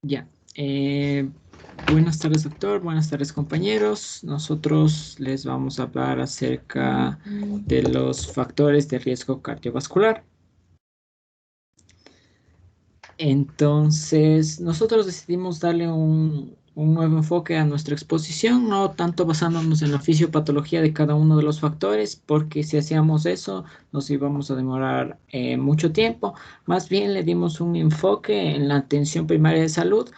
Ya. Buenas tardes, doctor. Buenas tardes, compañeros. Nosotros les vamos a hablar acerca de los factores de riesgo cardiovascular. Entonces, nosotros decidimos darle un nuevo enfoque a nuestra exposición, no tanto basándonos en la fisiopatología de cada uno de los factores, porque si hacíamos eso, nos íbamos a demorar mucho tiempo. Más bien le dimos un enfoque en la atención primaria de salud,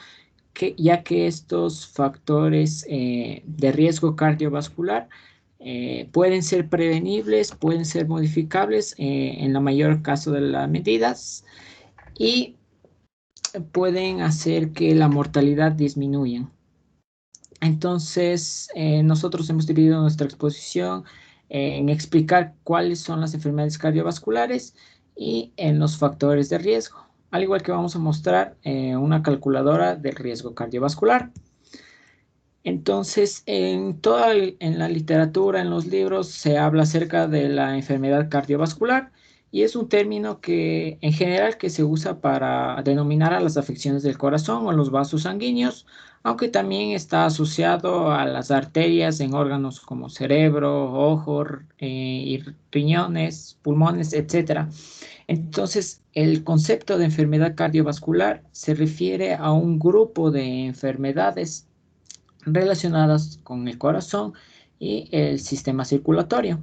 ya que estos factores de riesgo cardiovascular pueden ser prevenibles, pueden ser modificables en la mayor caso de las medidas y pueden hacer que la mortalidad disminuya. Entonces, nosotros hemos dividido nuestra exposición en explicar cuáles son las enfermedades cardiovasculares y en los factores de riesgo, al igual que vamos a mostrar una calculadora del riesgo cardiovascular. Entonces, en la literatura, en los libros, se habla acerca de la enfermedad cardiovascular y es un término que, en general, que se usa para denominar a las afecciones del corazón o los vasos sanguíneos, aunque también está asociado a las arterias en órganos como cerebro, ojo, y riñones, pulmones, etcétera. Entonces, el concepto de enfermedad cardiovascular se refiere a un grupo de enfermedades relacionadas con el corazón y el sistema circulatorio.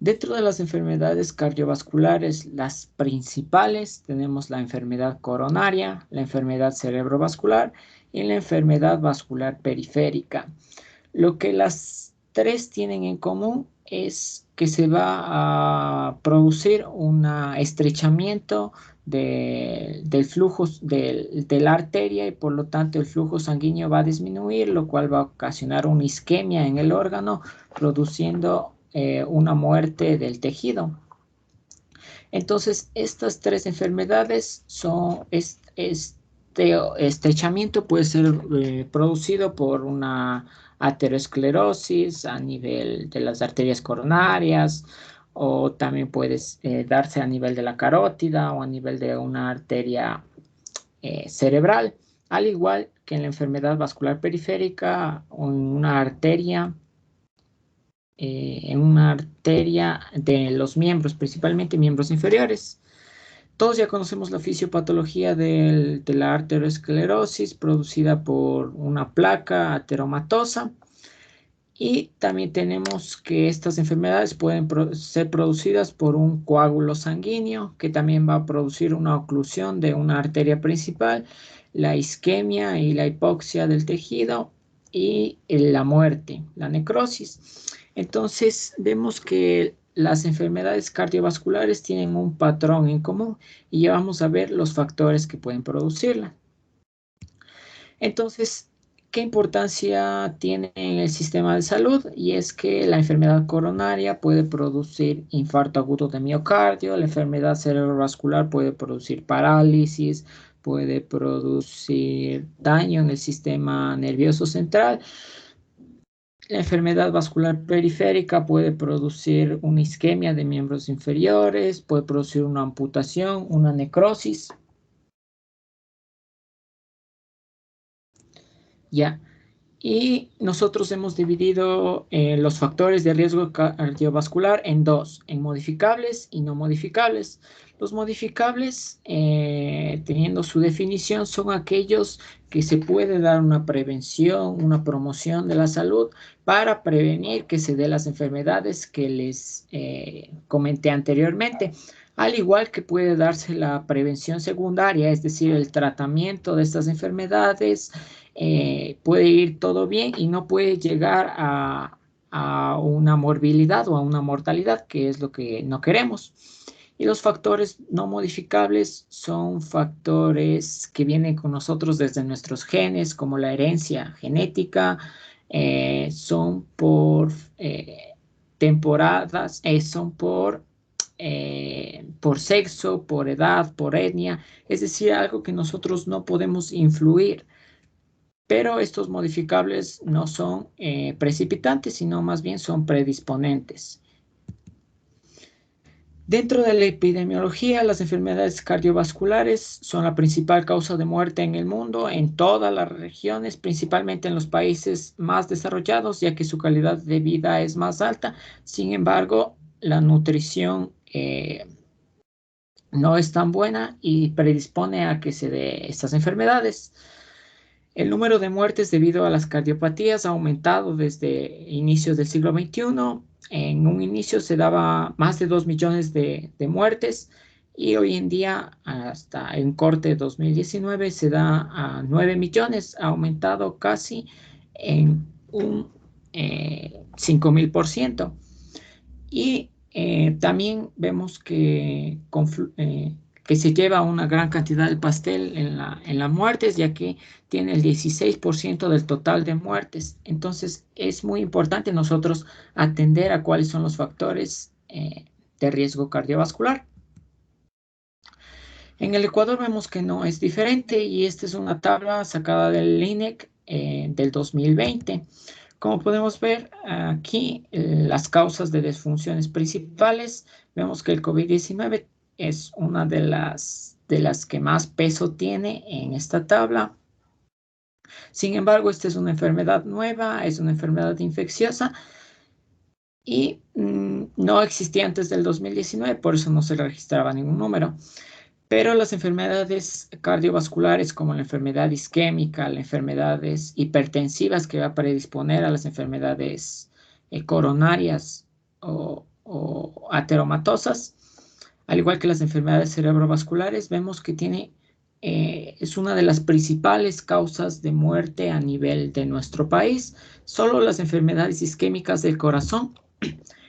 Dentro de las enfermedades cardiovasculares, las principales tenemos la enfermedad coronaria, la enfermedad cerebrovascular y la enfermedad vascular periférica. Lo que las tres tienen en común es que se va a producir un estrechamiento del flujo de la arteria y por lo tanto el flujo sanguíneo va a disminuir, lo cual va a ocasionar una isquemia en el órgano, produciendo una muerte del tejido. Entonces, estas tres enfermedades son, este estrechamiento puede ser producido por una aterosclerosis a nivel de las arterias coronarias, o también puede darse a nivel de la carótida o a nivel de una arteria cerebral, al igual que en la enfermedad vascular periférica o en una arteria de los miembros, principalmente miembros inferiores. Todos ya conocemos la fisiopatología de la arteriosclerosis producida por una placa ateromatosa. Y también tenemos que estas enfermedades pueden ser producidas por un coágulo sanguíneo que también va a producir una oclusión de una arteria principal, la isquemia y la hipoxia del tejido y la muerte, la necrosis. Entonces vemos que las enfermedades cardiovasculares tienen un patrón en común y ya vamos a ver los factores que pueden producirla. Entonces, ¿qué importancia tiene en el sistema de salud? Y es que la enfermedad coronaria puede producir infarto agudo de miocardio, la enfermedad cerebrovascular puede producir parálisis, puede producir daño en el sistema nervioso central. La enfermedad vascular periférica puede producir una isquemia de miembros inferiores, puede producir una amputación, una necrosis. Ya. Y nosotros hemos dividido los factores de riesgo cardiovascular en dos, en modificables y no modificables. Los modificables, teniendo su definición, son aquellos que se puede dar una prevención, una promoción de la salud para prevenir que se den las enfermedades que les comenté anteriormente. Al igual que puede darse la prevención secundaria, es decir, el tratamiento de estas enfermedades, puede ir todo bien y no puede llegar a una morbilidad o a una mortalidad, que es lo que no queremos. Y los factores no modificables son factores que vienen con nosotros desde nuestros genes, como la herencia genética, son por temporadas, son por sexo, por edad, por etnia, es decir, algo que nosotros no podemos influir. Pero estos modificables no son precipitantes, sino más bien son predisponentes. Dentro de la epidemiología, las enfermedades cardiovasculares son la principal causa de muerte en el mundo, en todas las regiones, principalmente en los países más desarrollados, ya que su calidad de vida es más alta. Sin embargo, la nutrición no es tan buena y predispone a que se dé estas enfermedades. El número de muertes debido a las cardiopatías ha aumentado desde inicios del siglo XXI. En un inicio se daba más de 2 millones de muertes y hoy en día, hasta en corte 2019, se da a 9 millones. Ha aumentado casi en un 5.000%. Y también vemos que se lleva una gran cantidad del pastel en las muertes, ya que tiene el 16% del total de muertes. Entonces, es muy importante nosotros atender a cuáles son los factores de riesgo cardiovascular. En el Ecuador vemos que no es diferente y esta es una tabla sacada del INEC del 2020. Como podemos ver aquí, las causas de disfunciones principales, vemos que el COVID-19 es una de las que más peso tiene en esta tabla. Sin embargo, esta es una enfermedad nueva, es una enfermedad infecciosa y no existía antes del 2019, por eso no se registraba ningún número. Pero las enfermedades cardiovasculares como la enfermedad isquémica, las enfermedades hipertensivas que va a predisponer a las enfermedades coronarias o ateromatosas, al igual que las enfermedades cerebrovasculares, vemos que es una de las principales causas de muerte a nivel de nuestro país. Solo las enfermedades isquémicas del corazón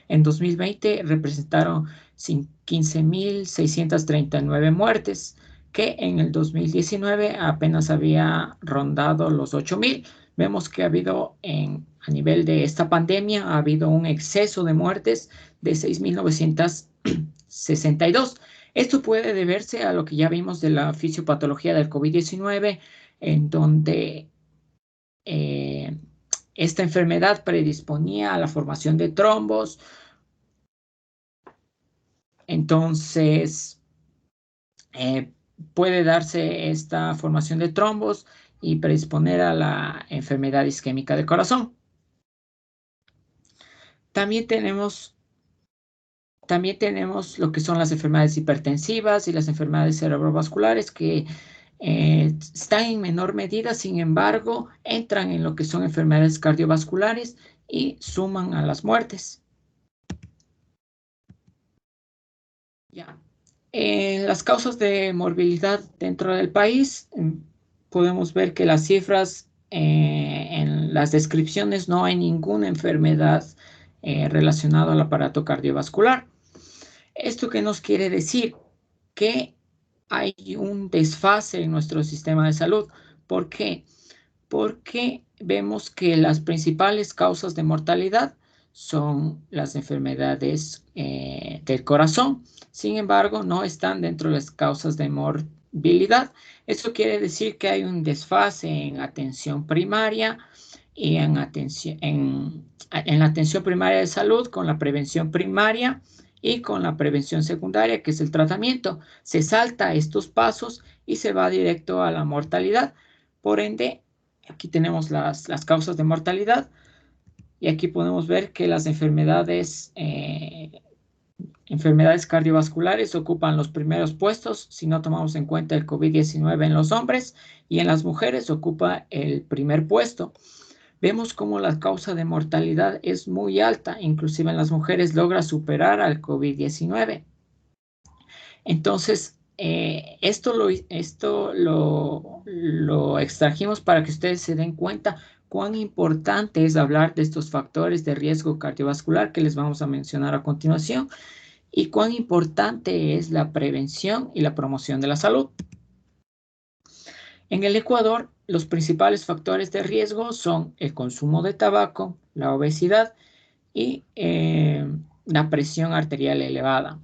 en 2020 representaron 15.639 muertes, que en el 2019 apenas había rondado los 8.000. Vemos que a nivel de esta pandemia, ha habido un exceso de muertes de 6.962. Esto puede deberse a lo que ya vimos de la fisiopatología del COVID-19, en donde esta enfermedad predisponía a la formación de trombos. Entonces, puede darse esta formación de trombos y predisponer a la enfermedad isquémica del corazón. También tenemos lo que son las enfermedades hipertensivas y las enfermedades cerebrovasculares que están en menor medida, sin embargo, entran en lo que son enfermedades cardiovasculares y suman a las muertes. Ya. Las causas de morbilidad dentro del país, podemos ver que las cifras en las descripciones no hay ninguna enfermedad relacionada al aparato cardiovascular. ¿Esto qué nos quiere decir? Que hay un desfase en nuestro sistema de salud. ¿Por qué? Porque vemos que las principales causas de mortalidad son las enfermedades del corazón. Sin embargo, no están dentro de las causas de morbilidad. Eso quiere decir que hay un desfase en atención primaria y en la atención primaria de salud con la prevención primaria y con la prevención secundaria, que es el tratamiento. Se salta estos pasos y se va directo a la mortalidad. Por ende, aquí tenemos las causas de mortalidad y aquí podemos ver que las enfermedades cardiovasculares ocupan los primeros puestos si no tomamos en cuenta el COVID-19 en los hombres, y en las mujeres ocupa el primer puesto. Vemos cómo la causa de mortalidad es muy alta, inclusive en las mujeres logra superar al COVID-19. Entonces, esto lo extrajimos para que ustedes se den cuenta cuán importante es hablar de estos factores de riesgo cardiovascular que les vamos a mencionar a continuación y cuán importante es la prevención y la promoción de la salud. En el Ecuador, los principales factores de riesgo son el consumo de tabaco, la obesidad y la presión arterial elevada.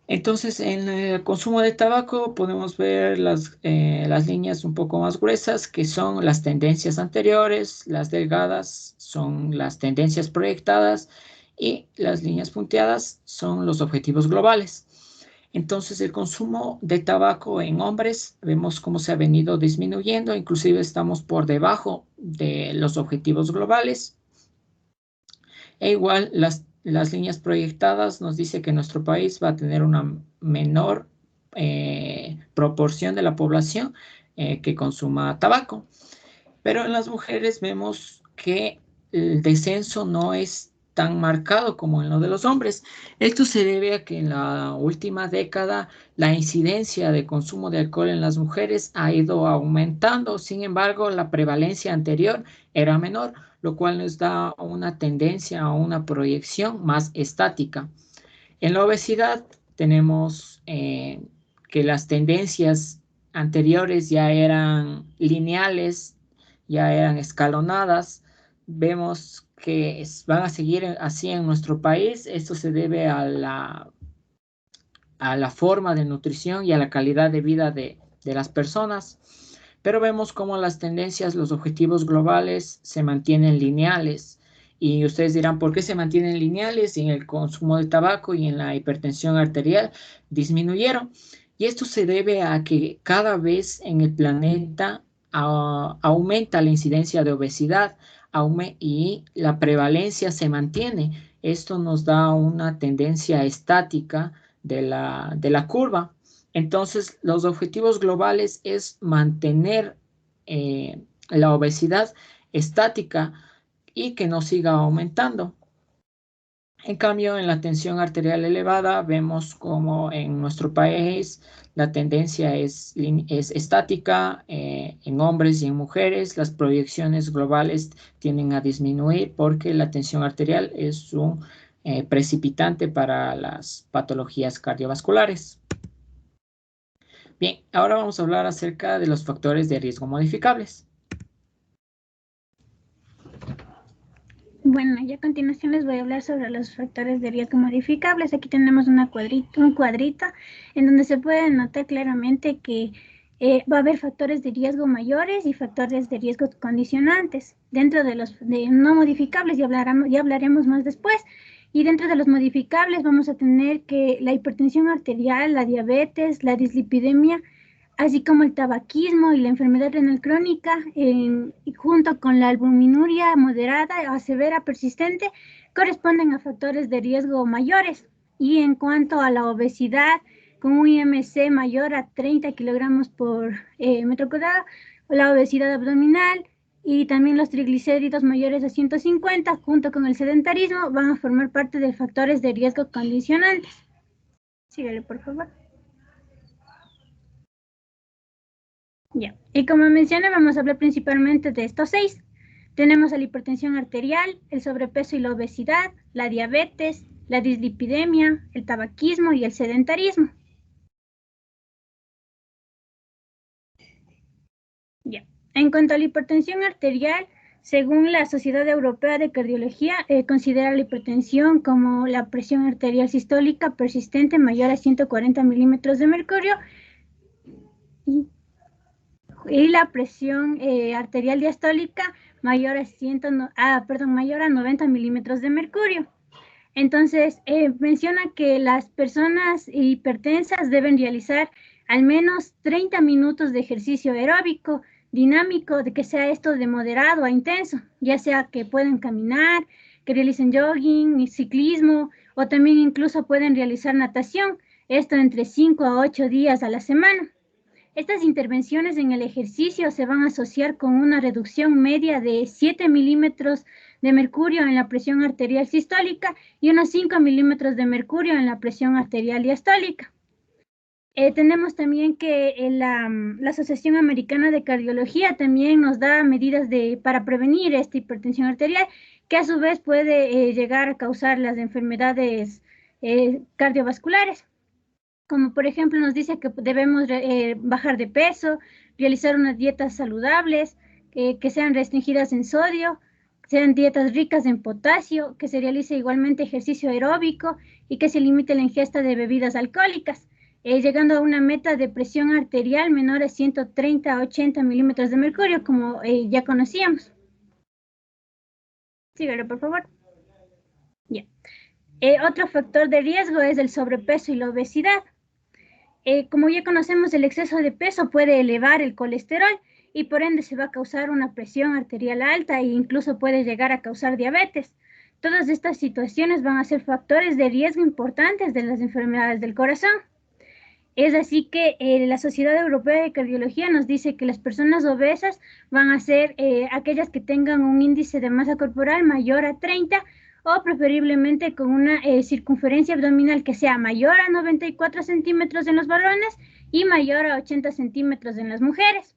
Entonces, en el consumo de tabaco podemos ver las líneas un poco más gruesas, que son las tendencias anteriores, las delgadas son las tendencias proyectadas, y las líneas punteadas son los objetivos globales. Entonces, el consumo de tabaco en hombres, vemos cómo se ha venido disminuyendo, inclusive estamos por debajo de los objetivos globales. E igual, las líneas proyectadas nos dice que nuestro país va a tener una menor proporción de la población que consuma tabaco. Pero en las mujeres vemos que el descenso no es tan marcado como en lo de los hombres. Esto se debe a que en la última década la incidencia de consumo de alcohol en las mujeres ha ido aumentando. Sin embargo, la prevalencia anterior era menor, lo cual nos da una tendencia a una proyección más estática. En la obesidad tenemos que las tendencias anteriores ya eran lineales, ya eran escalonadas. Vemos que van a seguir así en nuestro país. Esto se debe a la forma de nutrición y a la calidad de vida de las personas. Pero vemos cómo las tendencias, los objetivos globales se mantienen lineales. Y ustedes dirán, ¿por qué se mantienen lineales? Y en el consumo de tabaco y en la hipertensión arterial disminuyeron. Y esto se debe a que cada vez en el planeta aumenta la incidencia de obesidad y la prevalencia se mantiene. Esto nos da una tendencia estática de la curva. Entonces, los objetivos globales es mantener la obesidad estática y que no siga aumentando. En cambio, en la tensión arterial elevada, vemos como en nuestro país la tendencia es estática en hombres y en mujeres. Las proyecciones globales tienden a disminuir porque la tensión arterial es un precipitante para las patologías cardiovasculares. Bien, ahora vamos a hablar acerca de los factores de riesgo modificables. Bueno, y a continuación les voy a hablar sobre los factores de riesgo modificables. Aquí tenemos un cuadrito en donde se puede notar claramente que va a haber factores de riesgo mayores y factores de riesgo condicionantes. Dentro de los no modificables ya hablaremos más después. Y dentro de los modificables vamos a tener que la hipertensión arterial, la diabetes, la dislipidemia, así como el tabaquismo y la enfermedad renal crónica, junto con la albuminuria moderada a severa persistente, corresponden a factores de riesgo mayores. Y en cuanto a la obesidad, con un IMC mayor a 30 kilogramos por metro cuadrado, la obesidad abdominal y también los triglicéridos mayores a 150, junto con el sedentarismo, van a formar parte de factores de riesgo condicionantes. Síguele, por favor. Ya, y como mencioné, vamos a hablar principalmente de estos 6. Tenemos la hipertensión arterial, el sobrepeso y la obesidad, la diabetes, la dislipidemia, el tabaquismo y el sedentarismo. Ya, en cuanto a la hipertensión arterial, según la Sociedad Europea de Cardiología, considera la hipertensión como la presión arterial sistólica persistente mayor a 140 milímetros de mercurio y la presión arterial diastólica mayor a 90 milímetros de mercurio. Entonces, menciona que las personas hipertensas deben realizar al menos 30 minutos de ejercicio aeróbico dinámico, de que sea esto de moderado a intenso, ya sea que puedan caminar, que realicen jogging, ciclismo, o también incluso pueden realizar natación, esto entre 5 a 8 días a la semana. Estas intervenciones en el ejercicio se van a asociar con una reducción media de 7 milímetros de mercurio en la presión arterial sistólica y unos 5 milímetros de mercurio en la presión arterial diastólica. Tenemos también que la Asociación Americana de Cardiología también nos da medidas para prevenir esta hipertensión arterial, que a su vez puede llegar a causar las enfermedades cardiovasculares. Como por ejemplo nos dice que debemos bajar de peso, realizar unas dietas saludables, que sean restringidas en sodio, sean dietas ricas en potasio, que se realice igualmente ejercicio aeróbico y que se limite la ingesta de bebidas alcohólicas, llegando a una meta de presión arterial menor a 130 a 80 milímetros de mercurio, como ya conocíamos. Síguelo, por favor. Ya. Otro factor de riesgo es el sobrepeso y la obesidad. Como ya conocemos, el exceso de peso puede elevar el colesterol y por ende se va a causar una presión arterial alta e incluso puede llegar a causar diabetes. Todas estas situaciones van a ser factores de riesgo importantes de las enfermedades del corazón. Es así que la Sociedad Europea de Cardiología nos dice que las personas obesas van a ser aquellas que tengan un índice de masa corporal mayor a 30 o preferiblemente con una circunferencia abdominal que sea mayor a 94 centímetros en los varones y mayor a 80 centímetros en las mujeres.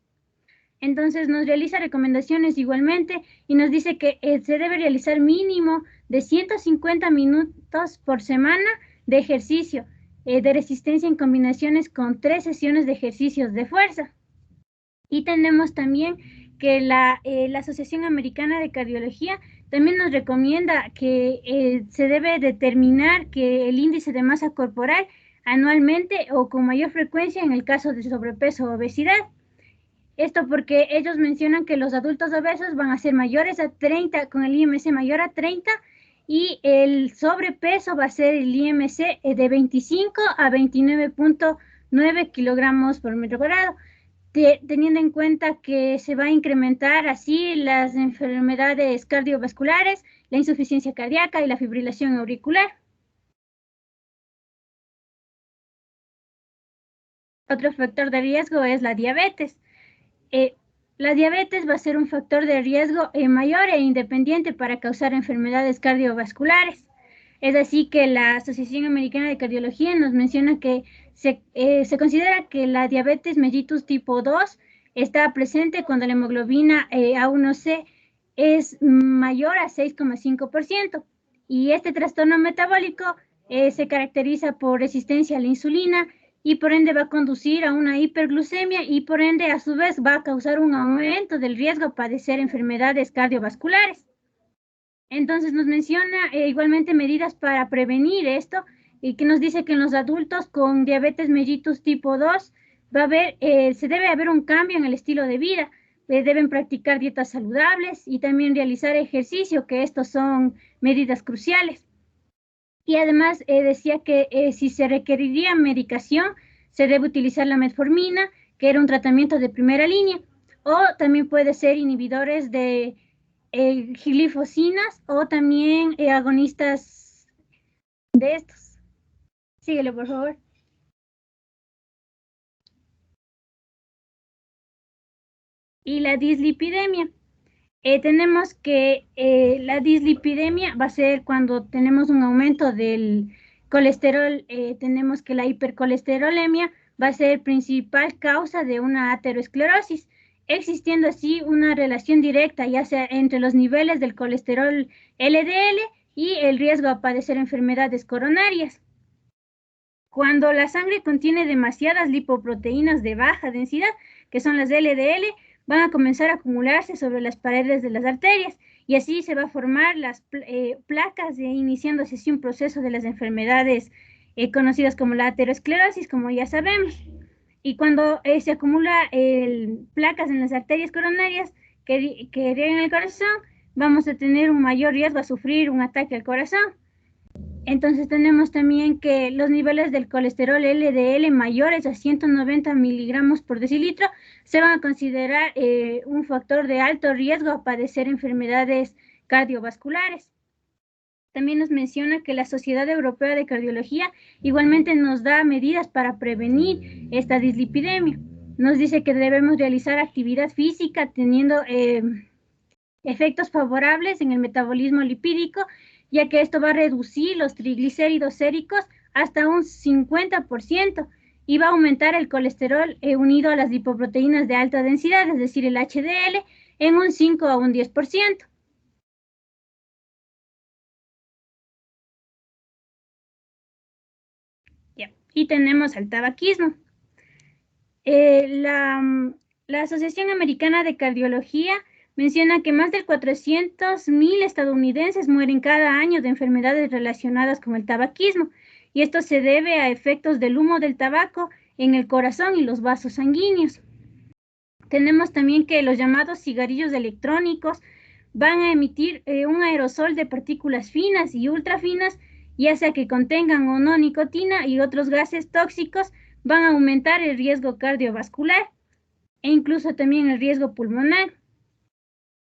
Entonces nos realiza recomendaciones igualmente y nos dice que se debe realizar mínimo de 150 minutos por semana de ejercicio de resistencia en combinaciones con 3 sesiones de ejercicios de fuerza. Y tenemos también que la Asociación Americana de Cardiología también nos recomienda que se debe determinar que el índice de masa corporal anualmente o con mayor frecuencia en el caso de sobrepeso o obesidad. Esto porque ellos mencionan que los adultos obesos van a ser mayores a 30, con el IMC mayor a 30, y el sobrepeso va a ser el IMC de 25 a 29.9 kilogramos por metro cuadrado, teniendo en cuenta que se va a incrementar así las enfermedades cardiovasculares, la insuficiencia cardíaca y la fibrilación auricular. Otro factor de riesgo es la diabetes. La diabetes va a ser un factor de riesgo mayor e independiente para causar enfermedades cardiovasculares. Es así que la Asociación Americana de Cardiología nos menciona que se considera que la diabetes mellitus tipo 2 está presente cuando la hemoglobina A1C es mayor a 6,5%. Y este trastorno metabólico se caracteriza por resistencia a la insulina, y por ende va a conducir a una hiperglucemia y por ende a su vez va a causar un aumento del riesgo a padecer enfermedades cardiovasculares. Entonces nos menciona igualmente medidas para prevenir esto y que nos dice que en los adultos con diabetes mellitus tipo 2 se debe haber un cambio en el estilo de vida. Deben practicar dietas saludables y también realizar ejercicio, que estos son medidas cruciales. Y además decía que si se requeriría medicación, se debe utilizar la metformina, que era un tratamiento de primera línea, o también puede ser inhibidores de glifosinas o también agonistas de estos. Síguelo, por favor. Y la dislipidemia. Tenemos que la dislipidemia va a ser cuando tenemos un aumento del colesterol, tenemos que la hipercolesterolemia va a ser principal causa de una aterosclerosis, existiendo así una relación directa ya sea entre los niveles del colesterol LDL y el riesgo a padecer enfermedades coronarias. Cuando la sangre contiene demasiadas lipoproteínas de baja densidad, que son las LDL, van a comenzar a acumularse sobre las paredes de las arterias y así se va a formar las placas, iniciándose así un proceso de las enfermedades conocidas como la aterosclerosis, como ya sabemos. Y cuando se acumula placas en las arterias coronarias que riegan el corazón, vamos a tener un mayor riesgo a sufrir un ataque al corazón. Entonces tenemos también que los niveles del colesterol LDL mayores a 190 miligramos por decilitro se van a considerar un factor de alto riesgo a padecer enfermedades cardiovasculares. También nos menciona que la Sociedad Europea de Cardiología igualmente nos da medidas para prevenir esta dislipidemia. Nos dice que debemos realizar actividad física teniendo efectos favorables en el metabolismo lipídico, ya que esto va a reducir los triglicéridos séricos hasta un 50% y va a aumentar el colesterol unido a las lipoproteínas de alta densidad, es decir, el HDL, en un 5 a un 10%. Y tenemos el tabaquismo. La Asociación Americana de Cardiología menciona que más de 400,000 estadounidenses mueren cada año de enfermedades relacionadas con el tabaquismo, y esto se debe a efectos del humo del tabaco en el corazón y los vasos sanguíneos. Tenemos también que los llamados cigarrillos electrónicos van a emitir un aerosol de partículas finas y ultrafinas, ya sea que contengan o no nicotina y otros gases tóxicos, van a aumentar el riesgo cardiovascular e incluso también el riesgo pulmonar.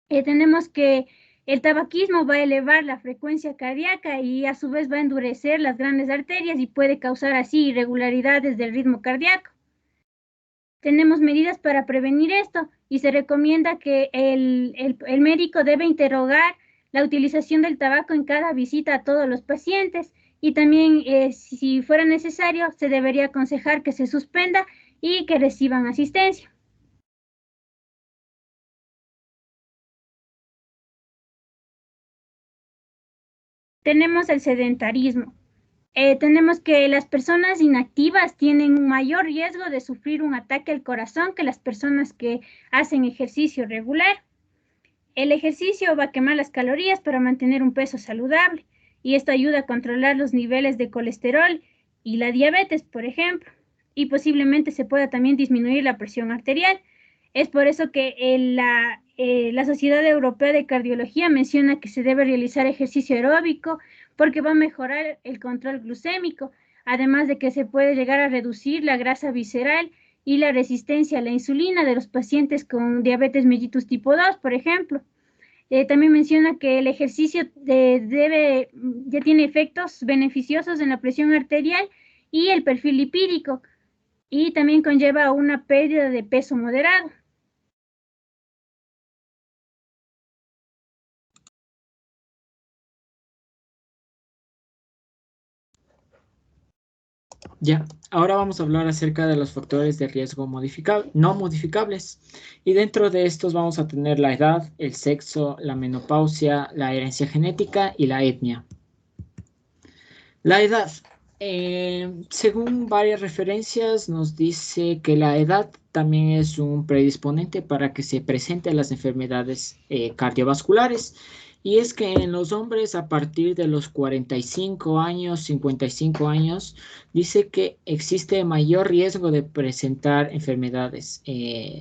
Tenemos que el tabaquismo va a elevar la frecuencia cardíaca y a su vez va a endurecer las grandes arterias y puede causar así irregularidades del ritmo cardíaco. Tenemos medidas para prevenir esto y se recomienda que el médico debe interrogar la utilización del tabaco en cada visita a todos los pacientes y también si fuera necesario se debería aconsejar que se suspenda y que reciban asistencia. Tenemos el sedentarismo. Tenemos que las personas inactivas tienen un mayor riesgo de sufrir un ataque al corazón que las personas que hacen ejercicio regular. El ejercicio va a quemar las calorías para mantener un peso saludable y esto ayuda a controlar los niveles de colesterol y la diabetes, por ejemplo, y posiblemente se pueda también disminuir la presión arterial. Es por eso que la Sociedad Europea de Cardiología menciona que se debe realizar ejercicio aeróbico porque va a mejorar el control glucémico, además de que se puede llegar a reducir la grasa visceral y la resistencia a la insulina de los pacientes con diabetes mellitus tipo 2, por ejemplo. También menciona que el ejercicio ya tiene efectos beneficiosos en la presión arterial y el perfil lipídico, y también conlleva una pérdida de peso moderado. Ya, ahora vamos a hablar acerca de los factores de riesgo no modificables. Y dentro de estos vamos a tener la edad, el sexo, la menopausia, la herencia genética y la etnia. La edad. Según varias referencias, nos dice que la edad también es un predisponente para que se presenten las enfermedades cardiovasculares. Y es que en los hombres a partir de los 45 años, 55 años, dice que existe mayor riesgo de presentar enfermedades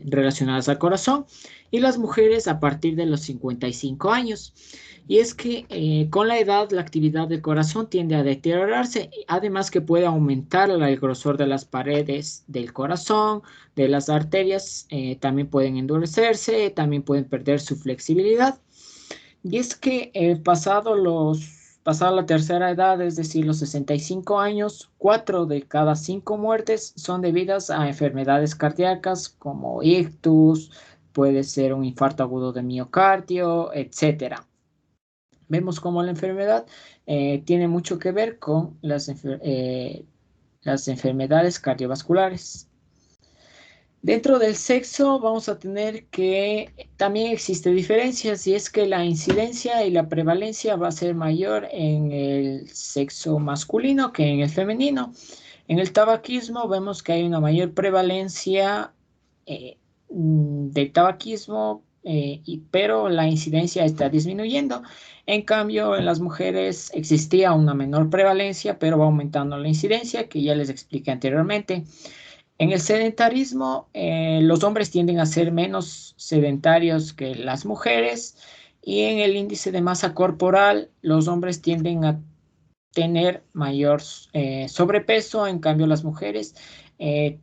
relacionadas al corazón y las mujeres a partir de los 55 años. Y es que con la edad la actividad del corazón tiende a deteriorarse, además que puede aumentar el grosor de las paredes del corazón, de las arterias, también pueden endurecerse, también pueden perder su flexibilidad. Y es que pasada la tercera edad, es decir, los 65 años, 4 de cada 5 muertes son debidas a enfermedades cardíacas como ictus, puede ser un infarto agudo de miocardio, etcétera. Vemos cómo la enfermedad tiene mucho que ver con las enfermedades cardiovasculares. Dentro del sexo vamos a tener que también existen diferencias y es que la incidencia y la prevalencia va a ser mayor en el sexo masculino que en el femenino. En el tabaquismo vemos que hay una mayor prevalencia de tabaquismo, pero la incidencia está disminuyendo. En cambio, en las mujeres existía una menor prevalencia, pero va aumentando la incidencia, que ya les expliqué anteriormente. En el sedentarismo, los hombres tienden a ser menos sedentarios que las mujeres y en el índice de masa corporal, los hombres tienden a tener mayor sobrepeso, en cambio las mujeres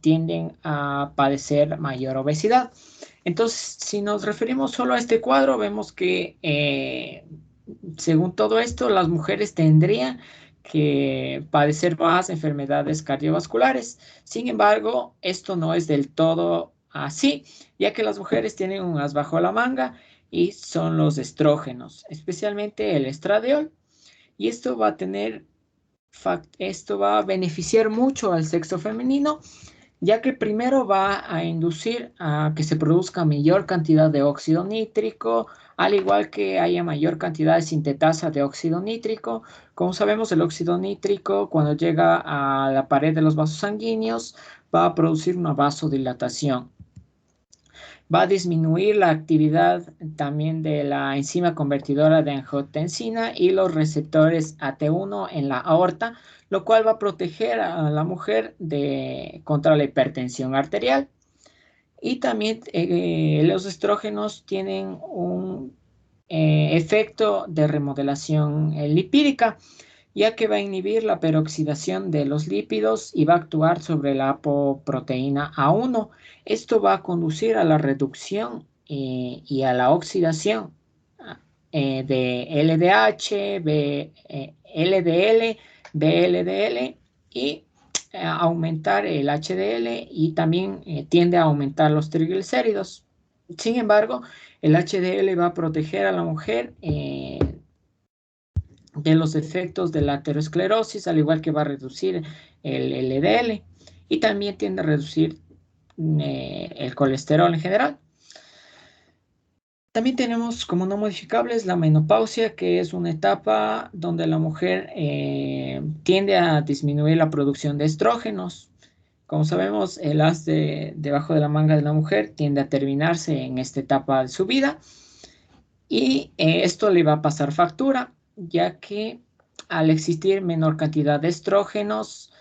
tienden a padecer mayor obesidad. Entonces, si nos referimos solo a este cuadro, vemos que según todo esto, las mujeres tendrían que padecer más enfermedades cardiovasculares. Sin embargo, esto no es del todo así, ya que las mujeres tienen un as bajo la manga y son los estrógenos, especialmente el estradiol. Y esto va a beneficiar mucho al sexo femenino, ya que primero va a inducir a que se produzca mayor cantidad de óxido nítrico, al igual que haya mayor cantidad de sintetasa de óxido nítrico. Como sabemos, el óxido nítrico, cuando llega a la pared de los vasos sanguíneos, va a producir una vasodilatación. Va a disminuir la actividad también de la enzima convertidora de angiotensina y los receptores AT1 en la aorta, lo cual va a proteger a la mujer contra la hipertensión arterial. Y también los estrógenos tienen un efecto de remodelación lipídica. ya que va a inhibir la peroxidación de los lípidos y va a actuar sobre la apoproteína A1. Esto va a conducir a la reducción y a la oxidación de LDH, LDL, VLDL y aumentar el HDL, y también tiende a aumentar los triglicéridos. Sin embargo, el HDL va a proteger a la mujer de los efectos de la aterosclerosis, al igual que va a reducir el LDL, y también tiende a reducir el colesterol en general. También tenemos como no modificables la menopausia, que es una etapa donde la mujer tiende a disminuir la producción de estrógenos. Como sabemos, el as debajo de la manga de la mujer tiende a terminarse en esta etapa de su vida, y esto le va a pasar factura, ya que al existir menor cantidad de estrógenos,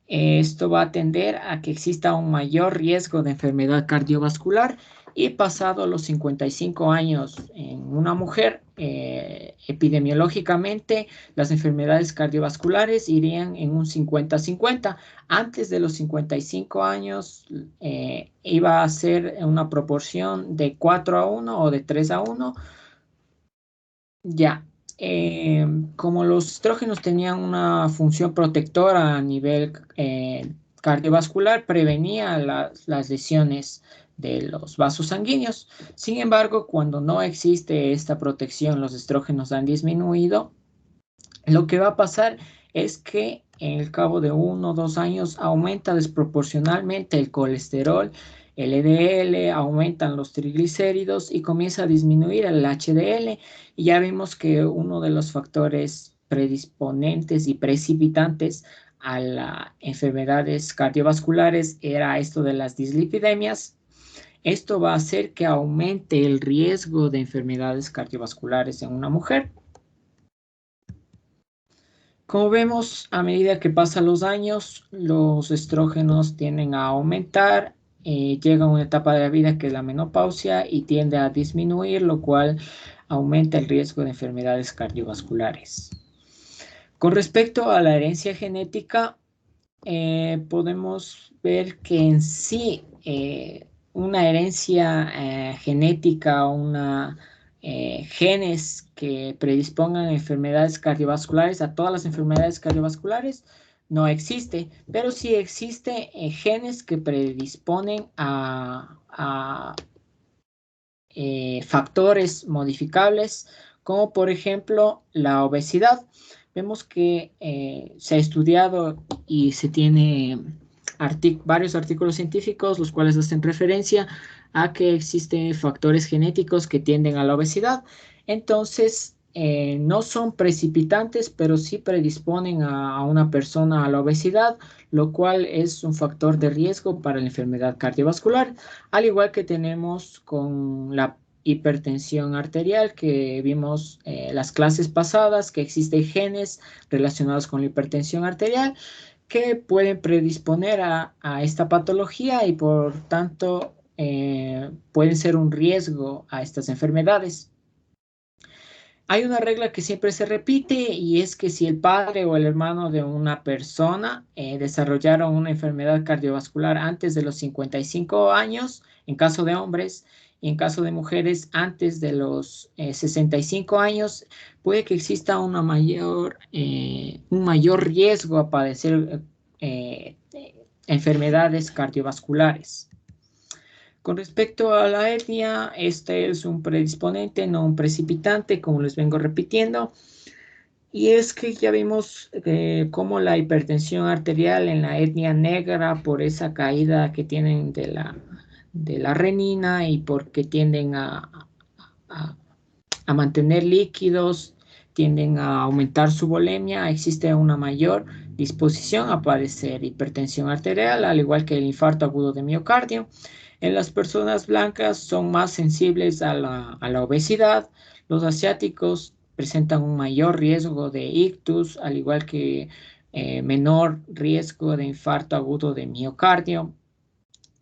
esto va a tender a que exista un mayor riesgo de enfermedad cardiovascular, y pasado los 55 años en una mujer, epidemiológicamente las enfermedades cardiovasculares irían en un 50-50. Antes de los 55 años iba a ser una proporción de 4-1 o de 3-1. Ya, como los estrógenos tenían una función protectora a nivel cardiovascular, prevenía las lesiones de los vasos sanguíneos. Sin embargo, cuando no existe esta protección, los estrógenos han disminuido. Lo que va a pasar es que en el cabo de 1 o 2 años aumenta desproporcionalmente el colesterol, el LDL, aumentan los triglicéridos y comienza a disminuir el HDL. Y ya vimos que uno de los factores predisponentes y precipitantes a las enfermedades cardiovasculares era esto de las dislipidemias. Esto va a hacer que aumente el riesgo de enfermedades cardiovasculares en una mujer. Como vemos, a medida que pasan los años, los estrógenos tienden a aumentar, llega una etapa de la vida que es la menopausia y tiende a disminuir, lo cual aumenta el riesgo de enfermedades cardiovasculares. Con respecto a la herencia genética, podemos ver que en sí una herencia genética, genes que predispongan a enfermedades cardiovasculares, a todas las enfermedades cardiovasculares, no existe, pero sí existe genes que predisponen a factores modificables, como por ejemplo la obesidad. Vemos que se ha estudiado y se tiene varios artículos científicos los cuales hacen referencia a que existen factores genéticos que tienden a la obesidad. Entonces, no son precipitantes, pero sí predisponen a una persona a la obesidad, lo cual es un factor de riesgo para la enfermedad cardiovascular, al igual que tenemos con la hipertensión arterial, que vimos las clases pasadas, que existen genes relacionados con la hipertensión arterial que pueden predisponer a esta patología y por tanto pueden ser un riesgo a estas enfermedades. Hay una regla que siempre se repite, y es que si el padre o el hermano de una persona desarrollaron una enfermedad cardiovascular antes de los 55 años, en caso de hombres, y en caso de mujeres antes de los 65 años, puede que exista un mayor riesgo a padecer enfermedades cardiovasculares. Con respecto a la etnia, este es un predisponente, no un precipitante, como les vengo repitiendo. Y es que ya vimos cómo la hipertensión arterial en la etnia negra, por esa caída que tienen de la renina y porque tienden a mantener líquidos, tienden a aumentar su volemia, existe una mayor disposición a padecer hipertensión arterial, al igual que el infarto agudo de miocardio. En las personas blancas son más sensibles a la obesidad. Los asiáticos presentan un mayor riesgo de ictus, al igual que menor riesgo de infarto agudo de miocardio.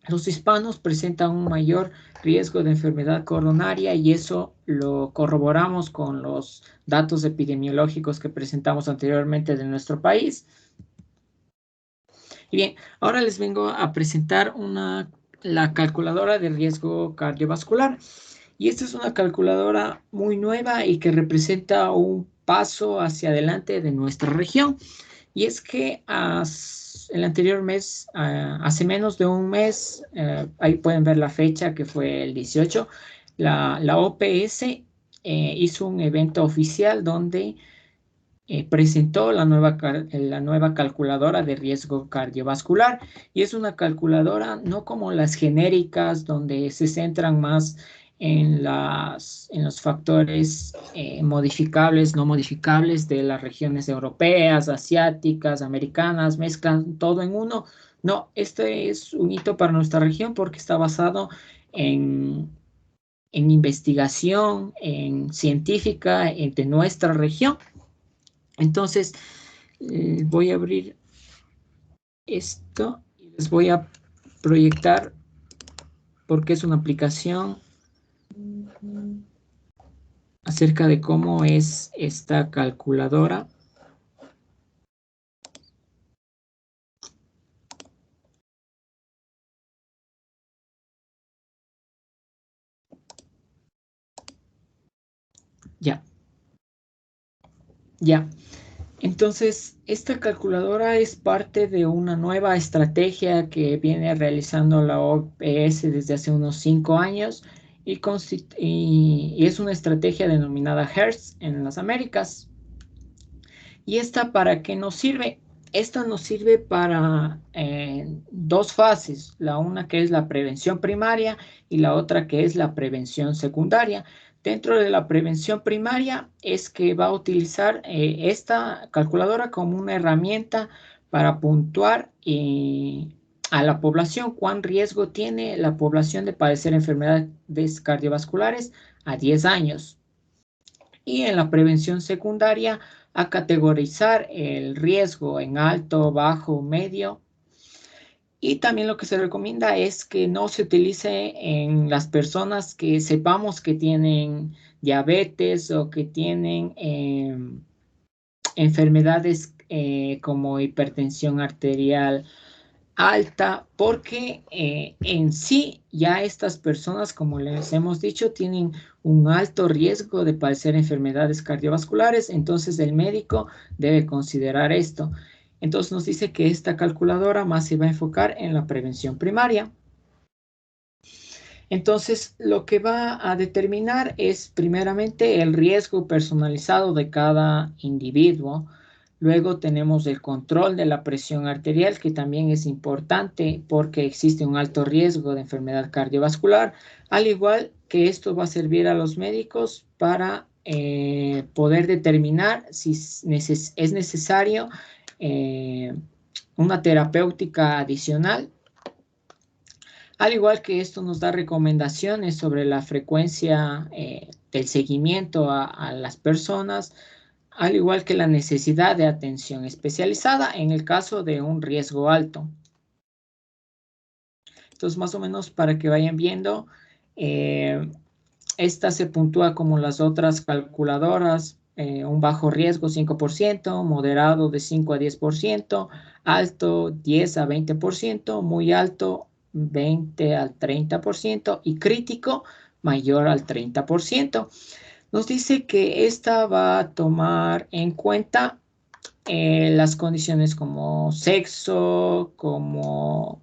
los hispanos presentan un mayor riesgo de enfermedad coronaria y eso lo corroboramos con los datos epidemiológicos que presentamos anteriormente de nuestro país. Y bien, ahora les vengo a presentar la calculadora de riesgo cardiovascular. Y esta es una calculadora muy nueva y que representa un paso hacia adelante de nuestra región. Y es que el anterior mes, hace menos de un mes, ahí pueden ver la fecha que fue el 18, la OPS hizo un evento oficial donde presentó la nueva calculadora de riesgo cardiovascular y es una calculadora no como las genéricas donde se centran más en los factores modificables, no modificables de las regiones europeas, asiáticas, americanas, mezclan todo en uno. No, este es un hito para nuestra región porque está basado en, en investigación, en científica de nuestra región. Entonces, voy a abrir esto y les voy a proyectar porque es una aplicación acerca de cómo es esta calculadora. Ya, ya. Entonces, esta calculadora es parte de una nueva estrategia que viene realizando la OPS desde hace unos 5 años y es una estrategia denominada HERTZ en las Américas. ¿Y esta para qué nos sirve? Esta nos sirve para dos fases, la una que es la prevención primaria y la otra que es la prevención secundaria. Dentro de la prevención primaria es que va a utilizar esta calculadora como una herramienta para puntuar a la población cuán riesgo tiene la población de padecer enfermedades cardiovasculares a 10 años. Y en la prevención secundaria a categorizar el riesgo en alto, bajo, medio. Y también lo que se recomienda es que no se utilice en las personas que sepamos que tienen diabetes o que tienen enfermedades como hipertensión arterial alta, porque en sí ya estas personas, como les hemos dicho, tienen un alto riesgo de padecer enfermedades cardiovasculares, entonces el médico debe considerar esto. Entonces nos dice que esta calculadora más se va a enfocar en la prevención primaria. Entonces, lo que va a determinar es primeramente el riesgo personalizado de cada individuo. Luego tenemos el control de la presión arterial, que también es importante porque existe un alto riesgo de enfermedad cardiovascular, al igual que esto va a servir a los médicos para poder determinar si es necesario una terapéutica adicional. Al igual que esto nos da recomendaciones sobre la frecuencia del seguimiento a las personas, al igual que la necesidad de atención especializada en el caso de un riesgo alto. Entonces, más o menos para que vayan viendo, esta se puntúa como las otras calculadoras, un bajo riesgo 5%, moderado de 5 a 10%, alto 10 a 20%, muy alto 20 al 30% y crítico mayor al 30%. Nos dice que esta va a tomar en cuenta las condiciones como sexo, como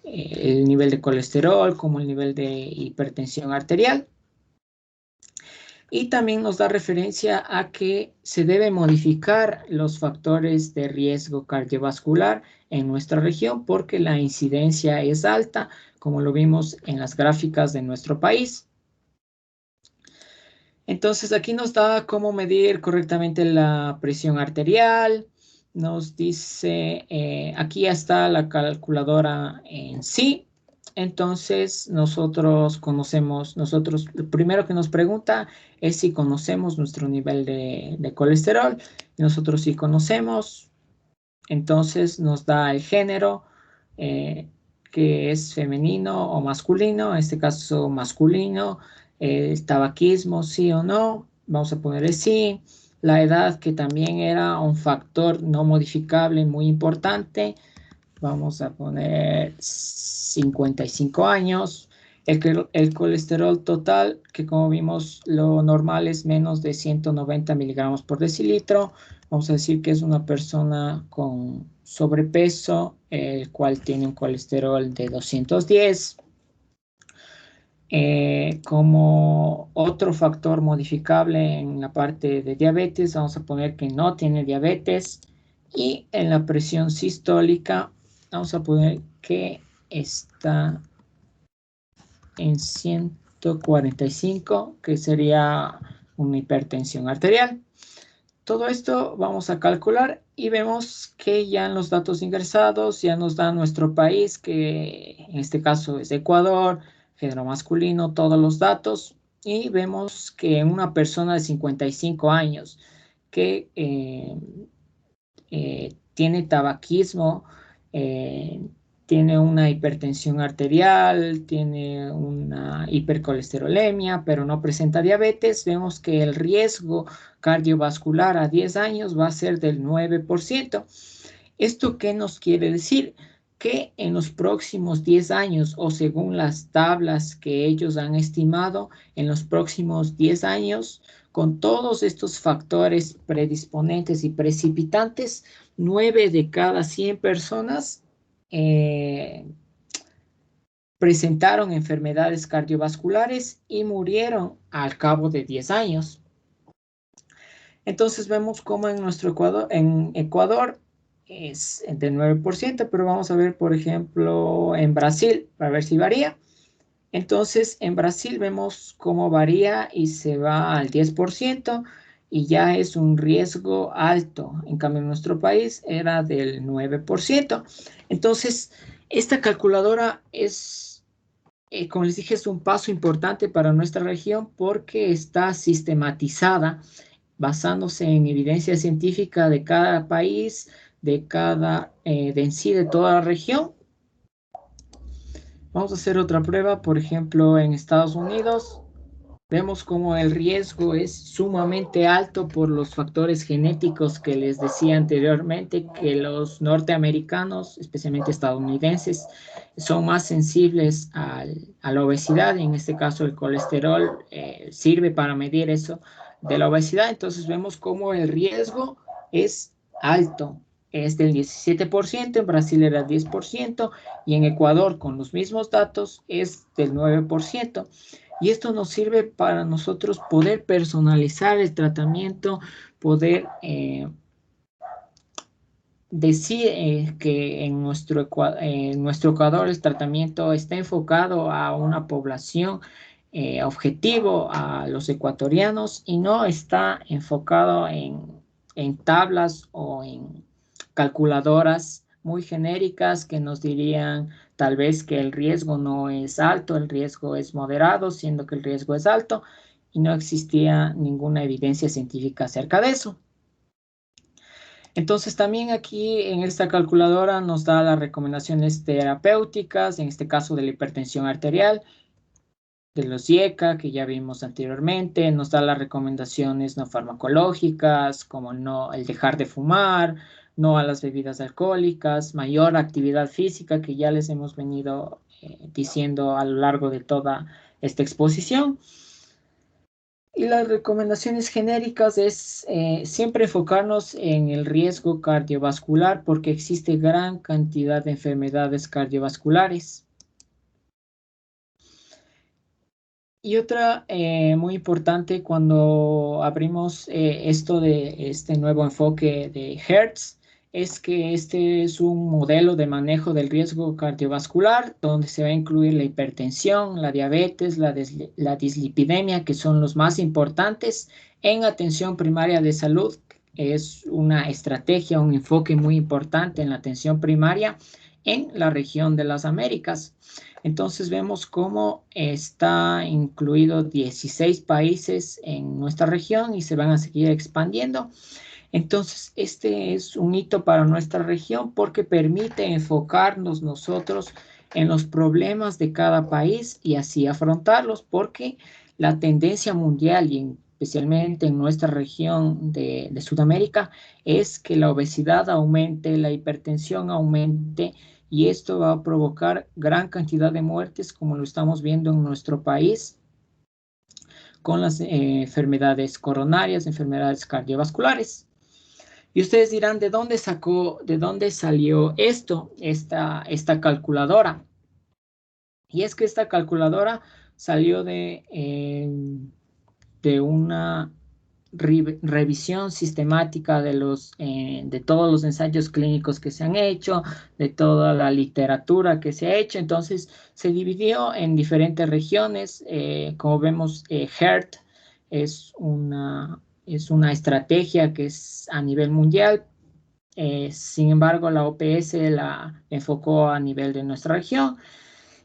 el nivel de colesterol, como el nivel de hipertensión arterial. Y también nos da referencia a que se debe modificar los factores de riesgo cardiovascular en nuestra región porque la incidencia es alta, como lo vimos en las gráficas de nuestro país. Entonces aquí nos da cómo medir correctamente la presión arterial. Nos dice, aquí ya está la calculadora en sí. Entonces nosotros lo primero que nos pregunta es si conocemos nuestro nivel de colesterol. Nosotros sí conocemos. Entonces nos da el género, que es femenino o masculino, en este caso masculino, el tabaquismo, sí o no, vamos a ponerle sí, la edad que también era un factor no modificable muy importante, vamos a poner 55 años, el colesterol total, que como vimos lo normal es menos de 190 miligramos por decilitro, vamos a decir que es una persona con sobrepeso, el cual tiene un colesterol de 210. Como otro factor modificable en la parte de diabetes, vamos a poner que no tiene diabetes. Y en la presión sistólica, vamos a poner que está en 145, que sería una hipertensión arterial. Todo esto vamos a calcular y vemos que ya en los datos ingresados ya nos da nuestro país, que en este caso es Ecuador, género masculino, todos los datos. Y vemos que en una persona de 55 años que tiene tabaquismo, tiene una hipertensión arterial, tiene una hipercolesterolemia, pero no presenta diabetes, vemos que el riesgo cardiovascular a 10 años va a ser del 9%. ¿Esto qué nos quiere decir? Que en los próximos 10 años, o según las tablas que ellos han estimado, en los próximos 10 años, con todos estos factores predisponentes y precipitantes, 9 de cada 100 personas presentaron enfermedades cardiovasculares y murieron al cabo de 10 años. Entonces vemos cómo en Ecuador es del 9%, pero vamos a ver, por ejemplo, en Brasil, para ver si varía. Entonces, en Brasil vemos cómo varía y se va al 10% y ya es un riesgo alto. En cambio, en nuestro país era del 9%. Entonces, esta calculadora es, como les dije, es un paso importante para nuestra región porque está sistematizada basándose en evidencia científica de cada país, de en sí de toda la región. Vamos a hacer otra prueba, por ejemplo, en Estados Unidos. Vemos como el riesgo es sumamente alto por los factores genéticos que les decía anteriormente, que los norteamericanos, especialmente estadounidenses, son más sensibles a la obesidad, y en este caso el colesterol sirve para medir eso de la obesidad. Entonces vemos como el riesgo es alto. Es del 17%, en Brasil era 10% y en Ecuador con los mismos datos es del 9%. Y esto nos sirve para nosotros poder personalizar el tratamiento, poder decir que en nuestro Ecuador el tratamiento está enfocado a una población objetivo, a los ecuatorianos, y no está enfocado en tablas o en calculadoras muy genéricas que nos dirían tal vez que el riesgo no es alto, el riesgo es moderado, siendo que el riesgo es alto, y no existía ninguna evidencia científica acerca de eso. Entonces también aquí en esta calculadora nos da las recomendaciones terapéuticas, en este caso de la hipertensión arterial, de los IECA, que ya vimos anteriormente, nos da las recomendaciones no farmacológicas, como no el dejar de fumar, no a las bebidas alcohólicas, mayor actividad física, que ya les hemos venido diciendo a lo largo de toda esta exposición. Y las recomendaciones genéricas es siempre enfocarnos en el riesgo cardiovascular porque existe gran cantidad de enfermedades cardiovasculares. Y otra muy importante cuando abrimos esto de este nuevo enfoque de Hertz es que este es un modelo de manejo del riesgo cardiovascular donde se va a incluir la hipertensión, la diabetes, la dislipidemia, que son los más importantes en atención primaria de salud. Es una estrategia, un enfoque muy importante en la atención primaria en la región de las Américas. Entonces vemos cómo está incluido 16 países en nuestra región y se van a seguir expandiendo. Entonces, este es un hito para nuestra región porque permite enfocarnos nosotros en los problemas de cada país y así afrontarlos, porque la tendencia mundial y especialmente en nuestra región de Sudamérica es que la obesidad aumente, la hipertensión aumente y esto va a provocar gran cantidad de muertes como lo estamos viendo en nuestro país con las enfermedades coronarias, enfermedades cardiovasculares. Y ustedes dirán, de dónde salió esta calculadora? Y es que esta calculadora salió de una revisión sistemática de todos los ensayos clínicos que se han hecho, de toda la literatura que se ha hecho. Entonces, se dividió en diferentes regiones. Como vemos, HEART es una estrategia que es a nivel mundial. Sin embargo, la OPS la enfocó a nivel de nuestra región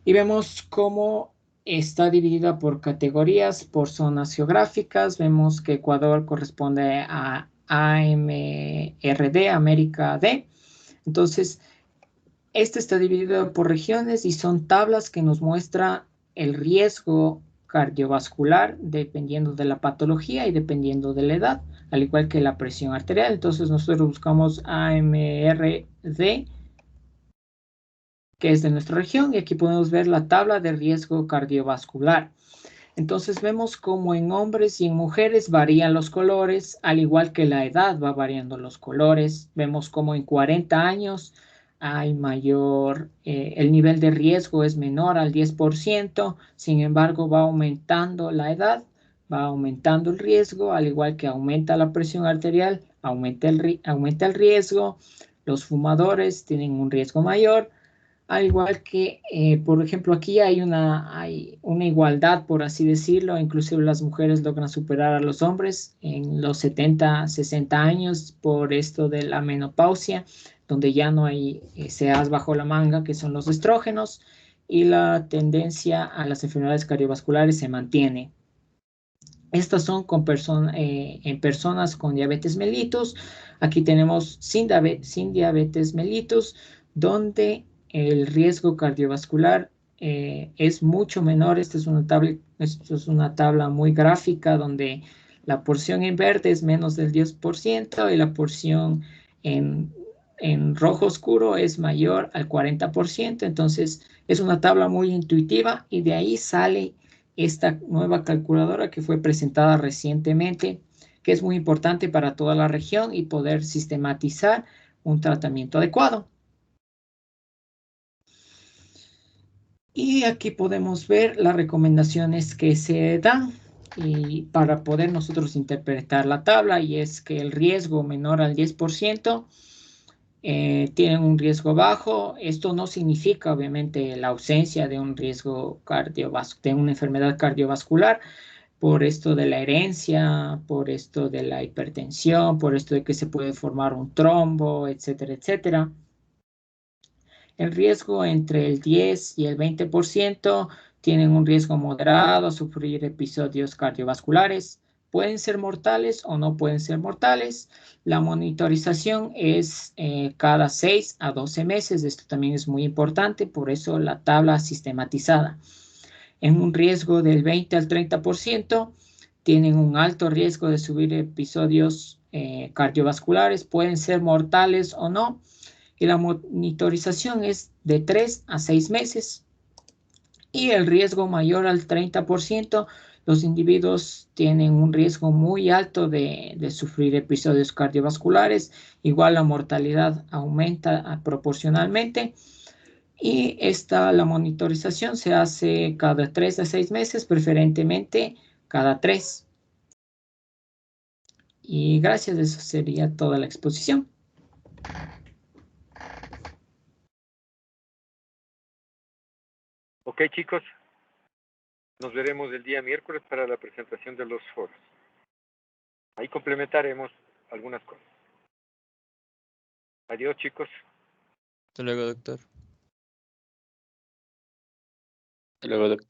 y vemos cómo está dividida por categorías, por zonas geográficas. Vemos que Ecuador corresponde a AMRD, América D. Entonces, este está dividido por regiones y son tablas que nos muestra el riesgo cardiovascular dependiendo de la patología y dependiendo de la edad, al igual que la presión arterial. Entonces, nosotros buscamos AMRD, que es de nuestra región, y aquí podemos ver la tabla de riesgo cardiovascular. Entonces vemos cómo en hombres y en mujeres varían los colores, al igual que la edad va variando los colores. Vemos cómo en 40 años hay el nivel de riesgo es menor al 10%, sin embargo va aumentando la edad, va aumentando el riesgo, al igual que aumenta la presión arterial, aumenta el riesgo. Los fumadores tienen un riesgo mayor, al igual que, por ejemplo, aquí hay una igualdad, por así decirlo. Inclusive las mujeres logran superar a los hombres en los 70, 60 años por esto de la menopausia, donde ya no hay ese as bajo la manga, que son los estrógenos, y la tendencia a las enfermedades cardiovasculares se mantiene. Estas son en personas con diabetes mellitus. Aquí tenemos sin diabetes mellitus, donde el riesgo cardiovascular es mucho menor. Esto es una tabla muy gráfica donde la porción en verde es menos del 10% y la porción en rojo oscuro es mayor al 40%. Entonces, es una tabla muy intuitiva y de ahí sale esta nueva calculadora que fue presentada recientemente, que es muy importante para toda la región y poder sistematizar un tratamiento adecuado. Y aquí podemos ver las recomendaciones que se dan y para poder nosotros interpretar la tabla, y es que el riesgo menor al 10% tienen un riesgo bajo. Esto no significa obviamente la ausencia de un riesgo de una enfermedad cardiovascular, por esto de la herencia, por esto de la hipertensión, por esto de que se puede formar un trombo, etcétera, etcétera. El riesgo entre el 10 y el 20% tienen un riesgo moderado a sufrir episodios cardiovasculares. Pueden ser mortales o no pueden ser mortales. La monitorización es cada 6 a 12 meses. Esto también es muy importante, por eso la tabla sistematizada. En un riesgo del 20 al 30%, tienen un alto riesgo de sufrir episodios cardiovasculares, pueden ser mortales o no, y la monitorización es de 3 a 6 meses. Y el riesgo mayor al 30%, los individuos tienen un riesgo muy alto de sufrir episodios cardiovasculares, igual la mortalidad aumenta proporcionalmente. Y la monitorización se hace cada 3 a 6 meses, preferentemente cada 3. Y gracias, eso sería toda la exposición. Ok, chicos, nos veremos el día miércoles para la presentación de los foros. Ahí complementaremos algunas cosas. Adiós, chicos. Hasta luego, doctor. Hasta luego, doctor.